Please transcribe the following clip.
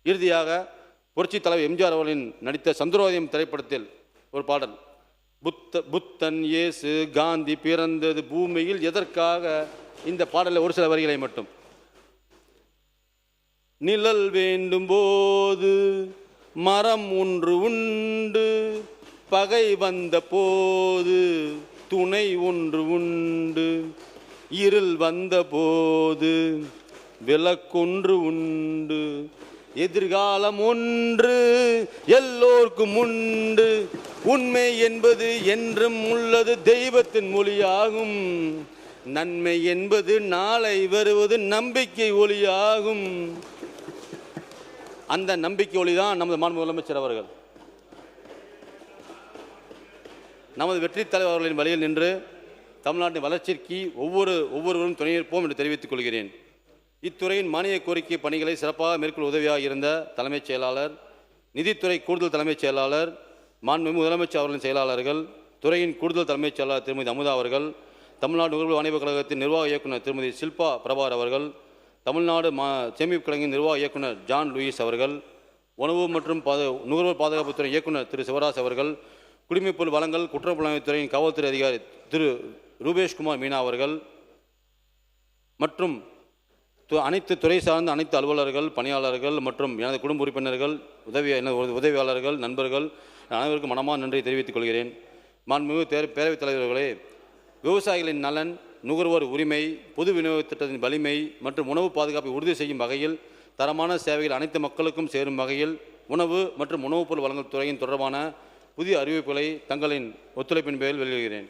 இறுதியாக புரட்சி தலைவர் எம்ஜிஆர் அவர்களின் நடித்த சந்திரோதயம் திரைப்படத்தில் ஒரு பாடல், புத்தன் இயேசு காந்தி பிறந்தது பூமியில் எதற்காக, இந்த பாடலில் ஒரு சில வரிகளை மட்டும். நிழல் வேண்டும் போது மரம் ஒன்று உண்டு, பகை வந்த போது துணை ஒன்று உண்டு, இருள் வந்த போது விளக்கொன்று உண்டு, எதிர்காலம் ஒன்று எல்லோருக்கும் உண்டு, உண்மை என்பது என்றும் உள்ளது தெய்வத்தின் மொழியாகும், நன்மை என்பது நாளை வருவது நம்பிக்கை ஒளியாகும். அந்த நம்பிக்கை ஒளிதான் நமது மாண்பு முதலமைச்சர் அவர்கள். நமது வெற்றி தலைவர் அவர்களின் வழியில் நின்று தமிழ்நாட்டின் வளர்ச்சிக்கு ஒவ்வொருவரும் துணையேற்போம் என்று தெரிவித்துக் கொள்கிறேன். இத்துறையின் மானிய கோரிக்கை பணிகளை சிறப்பாக மேற்கொள்ள உதவியாக இருந்த தலைமைச் செயலாளர், நிதித்துறை கூடுதல் தலைமைச் செயலாளர், மாண்புமிகு முதலமைச்சர் அவர்களின் செயலாளர்கள், துறையின் கூடுதல் தலைமைச் செயலாளர் திருமதி அமுதா அவர்கள், தமிழ்நாடு நுகர்வோர் வாணிபக் கழகத்தின் நிர்வாக இயக்குநர் திருமதி ஷில்பா பிரபார் அவர்கள், தமிழ்நாடு சேமிப்பு கழகத்தின் நிர்வாக இயக்குநர் ஜான் லூயிஸ் அவர்கள், உணவு மற்றும் நுகர்வோர் பாதுகாப்புத்துறை இயக்குநர் திரு சிவராஜ் அவர்கள், குடிமைப்பொருள் வழங்கல் குற்றப்புலனாய்வுத்துறையின் காவல்துறை அதிகாரி திரு ரூபேஷ்குமார் மீனா அவர்கள் மற்றும் அனைத்து துறை சார்ந்த அனைத்து அலுவலர்கள், பணியாளர்கள் மற்றும் எனது குடும்ப உறுப்பினர்கள், உதவியாளர்கள், நண்பர்கள் அனைவருக்கும் மனமான நன்றியை தெரிவித்துக் கொள்கிறேன். மாண்புமிகு பேரவைத் தலைவர்களே, விவசாயிகளின் நலன், நுகர்வோர் உரிமை, பொது விநியோக திட்டத்தின் வலிமை மற்றும் உணவு பாதுகாப்பை உறுதி செய்யும் வகையில் தரமான சேவைகள் அனைத்து மக்களுக்கும் சேரும் வகையில் உணவு மற்றும் உணவுப் பொருள் வழங்கல் துறையின் தொடர்பான புதிய அறிவிப்புகளை தங்களின் ஒத்துழைப்பின் பேரில் வெளியிடுகிறேன்.